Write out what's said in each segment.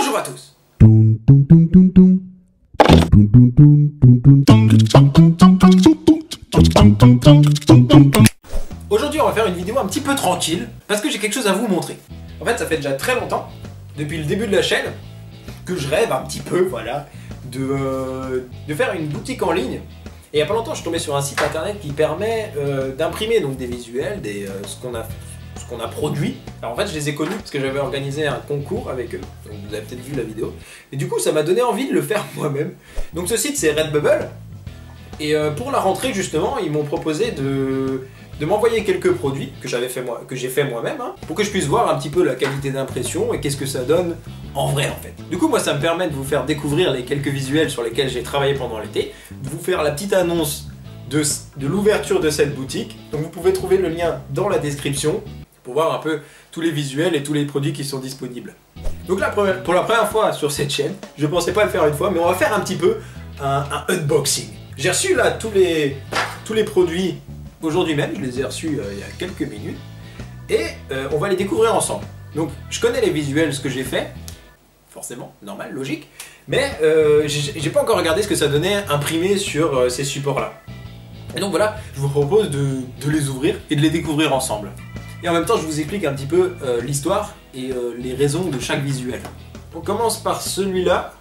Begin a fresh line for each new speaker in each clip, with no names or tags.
Bonjour à tous. Aujourd'hui on va faire une vidéo un petit peu tranquille parce que j'ai quelque chose à vous montrer. En fait ça fait déjà très longtemps, depuis le début de la chaîne, que je rêve un petit peu, voilà, de faire une boutique en ligne. Et il y a pas longtemps je suis tombé sur un site internet qui permet d'imprimer donc des visuels, ce qu'on a produit. Alors en fait je les ai connus parce que j'avais organisé un concours avec eux, donc vous avez peut-être vu la vidéo. Et du coup ça m'a donné envie de le faire moi-même. Donc ce site c'est Redbubble. Et pour la rentrée justement ils m'ont proposé de m'envoyer quelques produits que j'ai fait moi-même, hein, pour que je puisse voir un petit peu la qualité d'impression et qu'est-ce que ça donne en vrai en fait. Du coup moi ça me permet de vous faire découvrir les quelques visuels sur lesquels j'ai travaillé pendant l'été, de vous faire la petite annonce de l'ouverture de cette boutique. Donc vous pouvez trouver le lien dans la description pour voir un peu tous les visuels et tous les produits qui sont disponibles. Donc là pour la première fois sur cette chaîne, je pensais pas le faire une fois, mais on va faire un petit peu un unboxing. J'ai reçu là tous les produits aujourd'hui même, je les ai reçus il y a quelques minutes, et on va les découvrir ensemble. Donc je connais les visuels, ce que j'ai fait, forcément, normal, logique, mais j'ai pas encore regardé ce que ça donnait imprimé sur ces supports-là. Et donc voilà, je vous propose de les ouvrir et de les découvrir ensemble. Et en même temps, je vous explique un petit peu l'histoire et les raisons de chaque visuel. On commence par celui-là.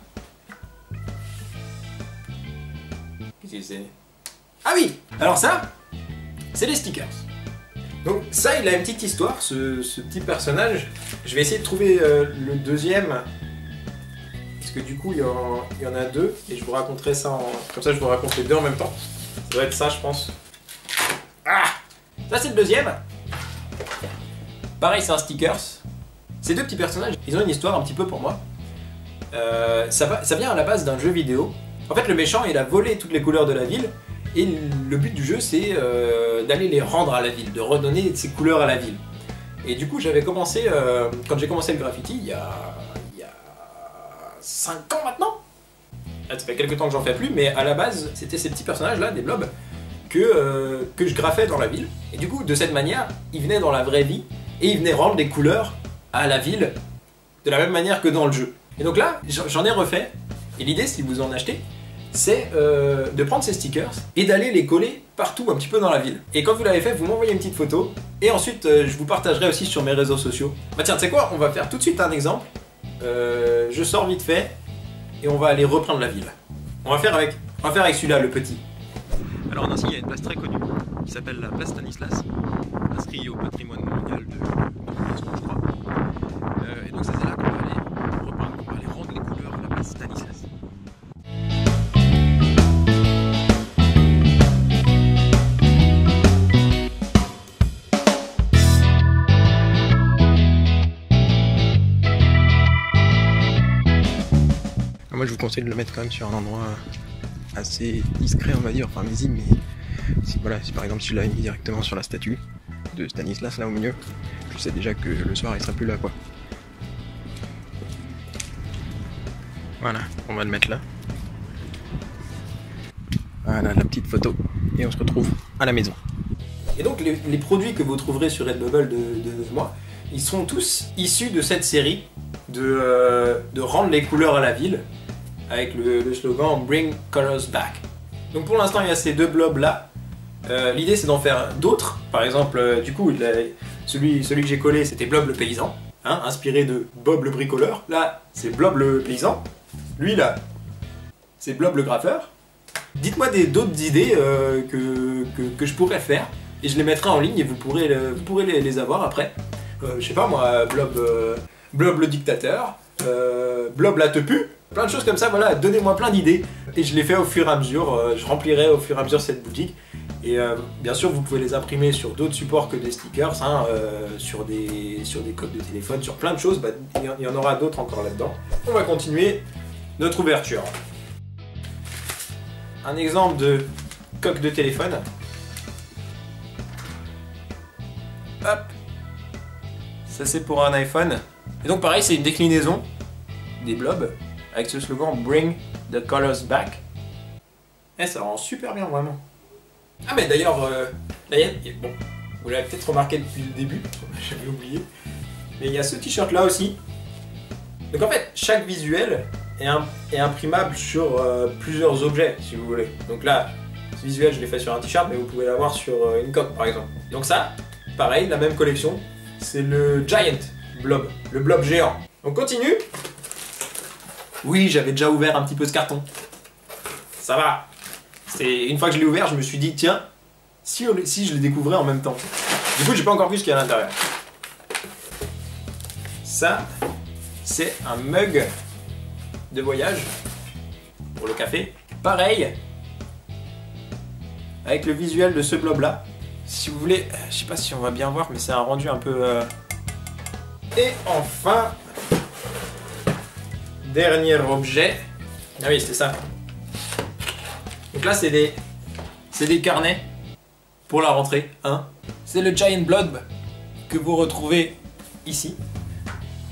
Qu'est-ce que c'est? Ah oui! Alors ça, c'est les stickers. Donc ça, il a une petite histoire, ce petit personnage. Je vais essayer de trouver le deuxième, parce que du coup il y en a deux, et je vous raconterai ça comme ça je vous raconte les deux en même temps. Ça doit être ça je pense. Ah! Ça c'est le deuxième. Pareil c'est un stickers. Ces deux petits personnages, ils ont une histoire un petit peu pour moi. Ça vient à la base d'un jeu vidéo. En fait le méchant il a volé toutes les couleurs de la ville. Et le but du jeu, c'est d'aller les rendre à la ville, de redonner ces couleurs à la ville. Et du coup, j'avais commencé, quand j'ai commencé le graffiti, il y a 5 ans maintenant. Ça fait quelques temps que j'en fais plus, mais à la base, c'était ces petits personnages-là, des blobs, que je graffais dans la ville. Et du coup, de cette manière, ils venaient dans la vraie vie, et ils venaient rendre des couleurs à la ville, de la même manière que dans le jeu. Et donc là, j'en ai refait, et l'idée, si vous en achetez, c'est de prendre ces stickers et d'aller les coller partout un petit peu dans la ville. Et quand vous l'avez fait, vous m'envoyez une petite photo et ensuite je vous partagerai aussi sur mes réseaux sociaux. Bah tiens, tu sais quoi, on va faire tout de suite un exemple. Je sors vite fait et on va aller reprendre la ville. On va faire avec celui-là, le petit.
Alors en Nancy, il y a une place très connue qui s'appelle la place Stanislas, inscrite au patrimoine mondial de l'UNESCO, je crois. Et donc c'est là qu'on va aller repeindre, qu'on va aller rendre les couleurs à la place Stanislas. Moi je vous conseille de le mettre quand même sur un endroit assez discret on va dire, enfin visible, mais si par exemple tu l'as mis directement sur la statue de Stanislas là au milieu, je sais déjà que le soir il sera plus là quoi. Voilà, on va le mettre là. Voilà la petite photo et on se retrouve à la maison.
Et donc les produits que vous trouverez sur Redbubble de moi, ils sont tous issus de cette série de rendre les couleurs à la ville, avec le slogan Bring Colors Back. Donc pour l'instant il y a ces deux blobs là. L'idée c'est d'en faire d'autres. Par exemple, du coup celui que j'ai collé c'était Blob le paysan, hein, inspiré de Bob le bricoleur. Là c'est Blob le paysan. Lui là c'est Blob le graffeur. Dites-moi d'autres idées que je pourrais faire et je les mettrai en ligne et vous pourrez les avoir après. Je sais pas moi, Blob le dictateur, Blob la tepu. Plein de choses comme ça, voilà, donnez-moi plein d'idées et je les fais au fur et à mesure, je remplirai au fur et à mesure cette boutique et bien sûr vous pouvez les imprimer sur d'autres supports que des stickers, hein, sur des coques de téléphone, sur plein de choses, bah, il y en aura d'autres encore là-dedans. On va continuer notre ouverture. Un exemple de coque de téléphone. Hop, ça c'est pour un iPhone. Et donc pareil, c'est une déclinaison des blobs avec ce slogan Bring the Colors Back. Et ça rend super bien vraiment. Ah mais d'ailleurs, bon, vous l'avez peut-être remarqué depuis le début, j'avais oublié. Mais il y a ce t-shirt là aussi, Donc en fait, chaque visuel est imprimable sur plusieurs objets, si vous voulez. Donc là, ce visuel, je l'ai fait sur un t-shirt, mais vous pouvez l'avoir sur une coque, par exemple. Donc ça, pareil, la même collection, c'est le Giant Blob, le blob géant. On continue. Oui, j'avais déjà ouvert un petit peu ce carton. Ça va. Une fois que je l'ai ouvert, je me suis dit, tiens, si je le découvrais en même temps. Du coup, j'ai pas encore vu ce qu'il y a à l'intérieur. Ça, c'est un mug de voyage pour le café. Pareil, avec le visuel de ce blob là. Si vous voulez, je sais pas si on va bien voir, mais c'est un rendu un peu... Et enfin, dernier objet. Ah oui, c'est ça. Donc là, c'est des carnets pour la rentrée. Hein. C'est le Giant Blob que vous retrouvez ici.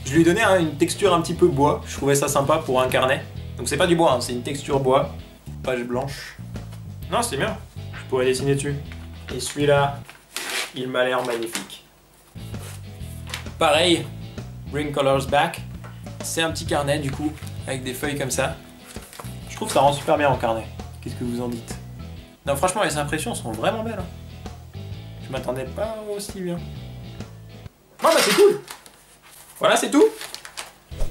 Je lui ai donné une texture un petit peu bois, je trouvais ça sympa pour un carnet. Donc c'est pas du bois, hein, c'est une texture bois, page blanche. Non, c'est bien, je pourrais dessiner dessus. Et celui-là, il m'a l'air magnifique. Pareil, Bring Colors Back, c'est un petit carnet du coup, avec des feuilles comme ça. Je trouve que ça rend super bien en carnet. Qu'est-ce que vous en dites? Non, franchement, les impressions sont vraiment belles. Hein. Je m'attendais pas aussi bien. Bon bah c'est cool. Voilà, c'est tout.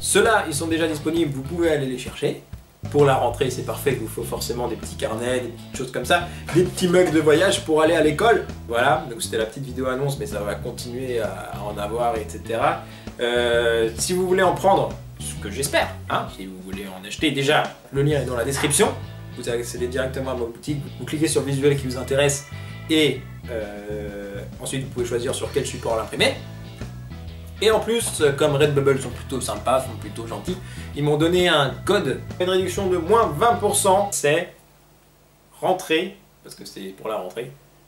Ceux-là, ils sont déjà disponibles, vous pouvez aller les chercher. Pour la rentrée, c'est parfait, il vous faut forcément des petits carnets, des petites choses comme ça, des petits mugs de voyage pour aller à l'école. Voilà, donc c'était la petite vidéo annonce, mais ça va continuer à en avoir, etc. Si vous voulez en prendre, ce que j'espère, hein, si vous voulez en acheter, déjà, le lien est dans la description. Vous accédez directement à ma boutique, vous cliquez sur le visuel qui vous intéresse et ensuite vous pouvez choisir sur quel support l'imprimer. Et en plus, comme Redbubble sont plutôt sympas, sont plutôt gentils, ils m'ont donné un code, une réduction de moins 20%, c'est rentrée, parce que c'est pour la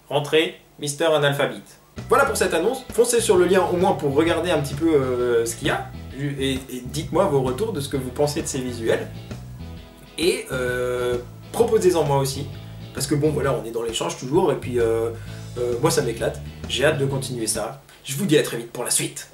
rentrée Mister Analphabete. Voilà pour cette annonce, foncez sur le lien au moins pour regarder un petit peu ce qu'il y a, et dites-moi vos retours de ce que vous pensez de ces visuels, et proposez-en moi aussi, parce que bon voilà, on est dans l'échange toujours, et puis moi ça m'éclate, j'ai hâte de continuer ça. Je vous dis à très vite pour la suite.